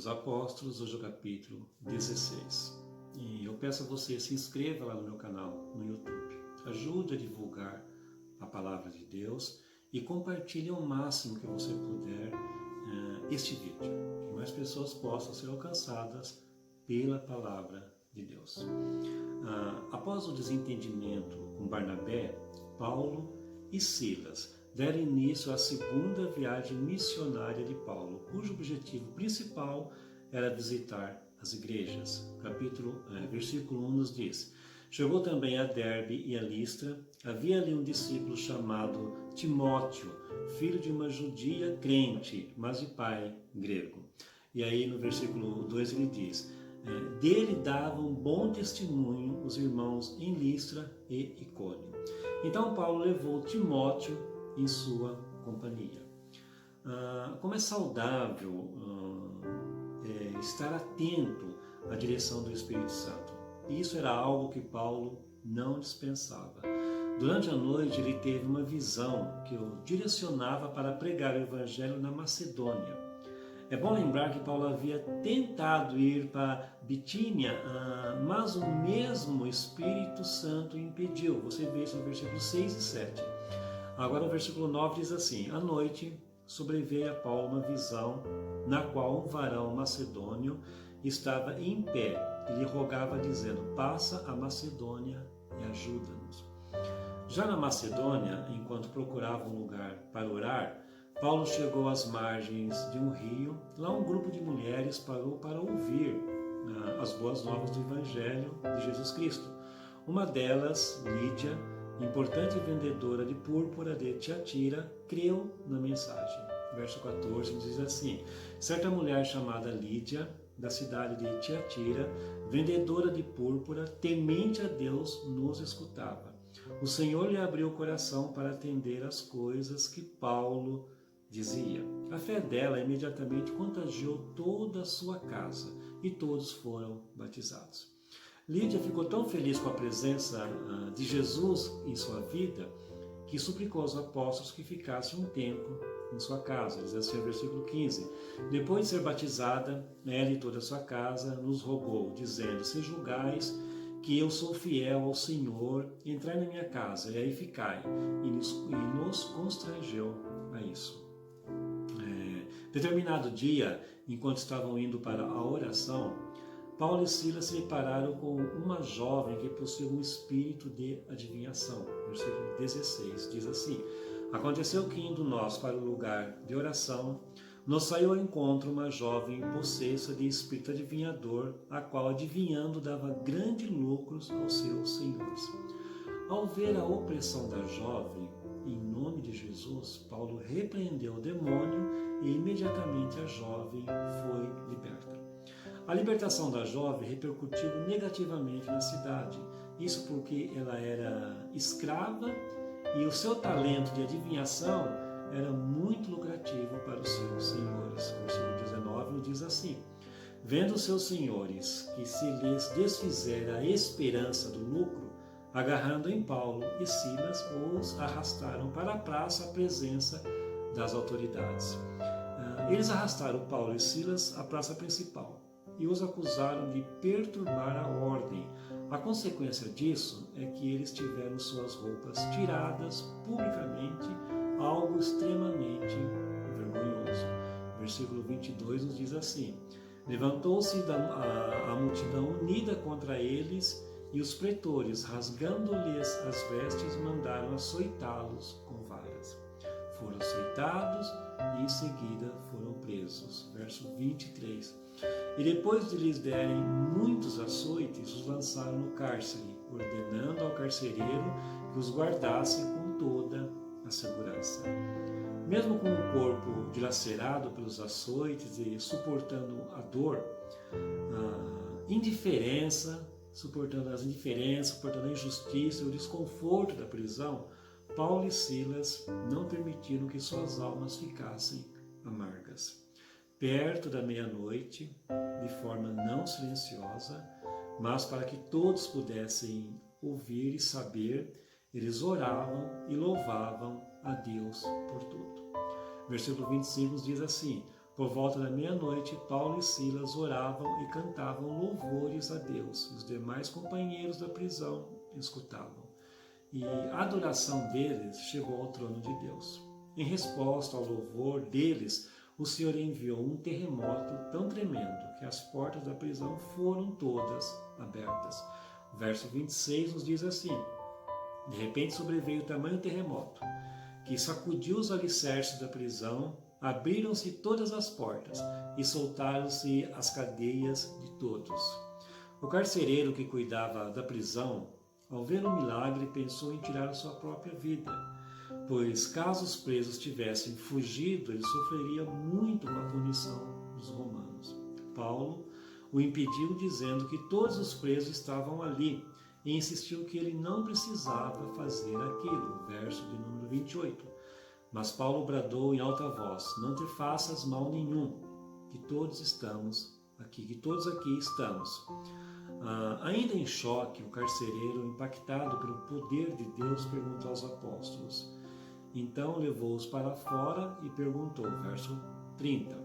dos Apóstolos, hoje é o capítulo 16. E eu peço a você, se inscreva lá no meu canal no YouTube. Ajude a divulgar a palavra de Deus e compartilhe ao máximo que você puder este vídeo. Que mais pessoas possam ser alcançadas pela palavra de Deus. Após o desentendimento com Barnabé, Paulo e Silas deram início à segunda viagem missionária de Paulo, cujo objetivo principal era visitar as igrejas. Versículo 1 nos diz: chegou também a Derbe e a Listra. Havia ali um discípulo chamado Timóteo, filho de uma judia crente, mas de pai grego. E aí no versículo 2 ele diz: dele davam bom testemunho os irmãos em Listra e Icônio. Então Paulo levou Timóteo em sua companhia. Como é saudável estar atento à direção do Espírito Santo. Isso era algo que Paulo não dispensava. Durante a noite ele teve uma visão que o direcionava para pregar o Evangelho na Macedônia. É bom lembrar que Paulo havia tentado ir para Bitínia, mas o mesmo Espírito Santo impediu. Você vê isso no versículo 6 e 7. Agora o versículo 9 diz assim: à noite sobreveio a Paulo uma visão, na qual um varão macedônio estava em pé e lhe rogava, dizendo: passa a Macedônia e ajuda-nos. Já na Macedônia, enquanto procurava um lugar para orar, Paulo chegou às margens de um rio. Lá um grupo de mulheres parou para ouvir as boas novas do Evangelho de Jesus Cristo. Uma delas, Lídia, importante vendedora de púrpura de Tiatira, creu na mensagem. Verso 14 diz assim: certa mulher chamada Lídia, da cidade de Tiatira, vendedora de púrpura, temente a Deus, nos escutava. O Senhor lhe abriu o coração para atender às coisas que Paulo dizia. A fé dela imediatamente contagiou toda a sua casa e todos foram batizados. Lídia ficou tão feliz com a presença de Jesus em sua vida que suplicou aos apóstolos que ficassem um tempo em sua casa. Diz assim o versículo 15: depois de ser batizada, ela e toda a sua casa nos rogou, dizendo: se julgais que eu sou fiel ao Senhor, entrai na minha casa e aí ficai. E nos constrangeu a isso. Determinado dia, enquanto estavam indo para a oração, Paulo e Silas se depararam com uma jovem que possuía um espírito de adivinhação. Versículo 16 diz assim: aconteceu que, indo nós para o lugar de oração, nos saiu ao encontro uma jovem possessa de espírito adivinhador, a qual, adivinhando, dava grandes lucros aos seus senhores. Ao ver a opressão da jovem, em nome de Jesus, Paulo repreendeu o demônio e imediatamente a jovem foi liberta. A libertação da jovem repercutiu negativamente na cidade. Isso porque ela era escrava e o seu talento de adivinhação era muito lucrativo para os seus senhores. Versículo 19 diz assim: vendo os seus senhores que se lhes desfizera a esperança do lucro, agarrando em Paulo e Silas, os arrastaram para a praça à presença das autoridades. Eles arrastaram Paulo e Silas à praça principal e os acusaram de perturbar a ordem. A consequência disso é que eles tiveram suas roupas tiradas publicamente, algo extremamente vergonhoso. Versículo 22 nos diz assim: levantou-se a multidão unida contra eles, e os pretores, rasgando-lhes as vestes, mandaram açoitá-los com varas. Foram açoitados e em seguida foram presos. Verso 23. E depois de lhes derem muitos açoites, os lançaram no cárcere, ordenando ao carcereiro que os guardasse com toda a segurança. Mesmo com o corpo dilacerado pelos açoites e suportando a dor, a indiferença, suportando a injustiça e o desconforto da prisão, Paulo e Silas não permitiram que suas almas ficassem amargas. Perto da meia-noite, de forma não silenciosa, mas para que todos pudessem ouvir e saber, eles oravam e louvavam a Deus por tudo. Versículo 25 diz assim: Por volta da meia-noite, Paulo e Silas oravam e cantavam louvores a Deus. Os demais companheiros da prisão escutavam. E a adoração deles chegou ao trono de Deus. Em resposta ao louvor deles, o Senhor enviou um terremoto tão tremendo que as portas da prisão foram todas abertas. O verso 26 nos diz assim: de repente sobreveio tamanho terremoto que sacudiu os alicerces da prisão, abriram-se todas as portas e soltaram-se as cadeias de todos. O carcereiro que cuidava da prisão, ao ver o milagre, pensou em tirar a sua própria vida, pois caso os presos tivessem fugido, ele sofreria muito com a punição dos romanos. Paulo o impediu, dizendo que todos os presos estavam ali, e insistiu que ele não precisava fazer aquilo. Verso de número 28. Mas Paulo bradou em alta voz: não te faças mal nenhum, que todos aqui estamos. Ainda em choque, o carcereiro, impactado pelo poder de Deus, perguntou aos apóstolos. Então levou-os para fora e perguntou, verso 30.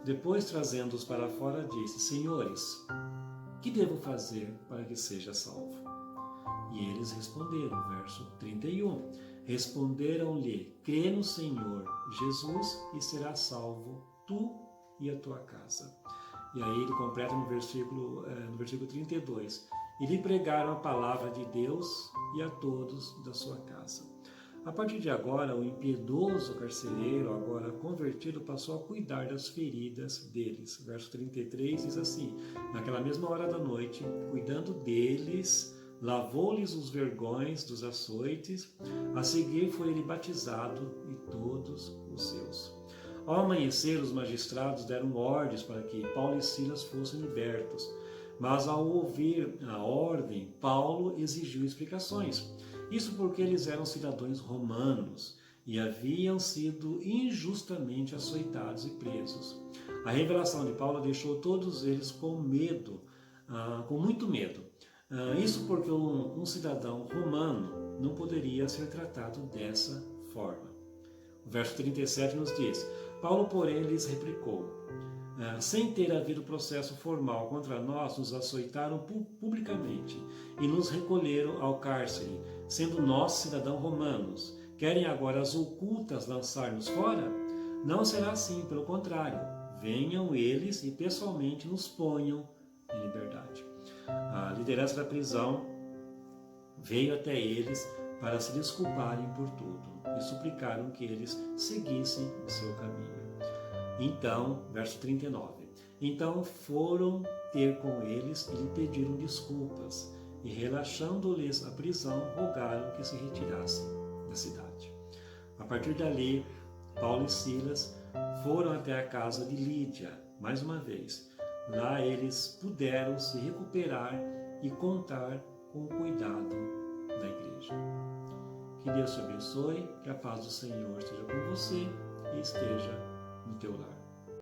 Depois, trazendo-os para fora, disse: Senhores, que devo fazer para que seja salvo? E eles responderam, verso 31. Responderam-lhe: crê no Senhor Jesus e serás salvo, tu e a tua casa. E aí ele completa no versículo 32. E lhe pregaram a palavra de Deus e a todos da sua casa. A partir de agora, o impiedoso carcereiro, agora convertido, passou a cuidar das feridas deles. Verso 33 diz assim: naquela mesma hora da noite, cuidando deles, lavou-lhes os vergões dos açoites. A seguir foi ele batizado e todos os seus. Ao amanhecer, os magistrados deram ordens para que Paulo e Silas fossem libertos. Mas ao ouvir a ordem, Paulo exigiu explicações. Isso porque eles eram cidadãos romanos e haviam sido injustamente açoitados e presos. A revelação de Paulo deixou todos eles com medo, com muito medo. Isso porque um cidadão romano não poderia ser tratado dessa forma. O verso 37 nos diz: Paulo, porém, lhes replicou: sem ter havido processo formal contra nós, nos açoitaram publicamente e nos recolheram ao cárcere, sendo nós cidadãos romanos. Querem agora as ocultas lançar-nos fora? Não será assim, pelo contrário. Venham eles e pessoalmente nos ponham em liberdade. A liderança da prisão veio até eles para se desculparem por tudo e suplicaram que eles seguissem o seu caminho. Então, verso 39, então foram ter com eles e lhe pediram desculpas, e relaxando-lhes a prisão, rogaram que se retirassem da cidade. A partir dali, Paulo e Silas foram até a casa de Lídia, mais uma vez. Lá eles puderam se recuperar e contar com o cuidado da igreja. Que Deus te abençoe, que a paz do Senhor esteja com você e esteja no teu lar.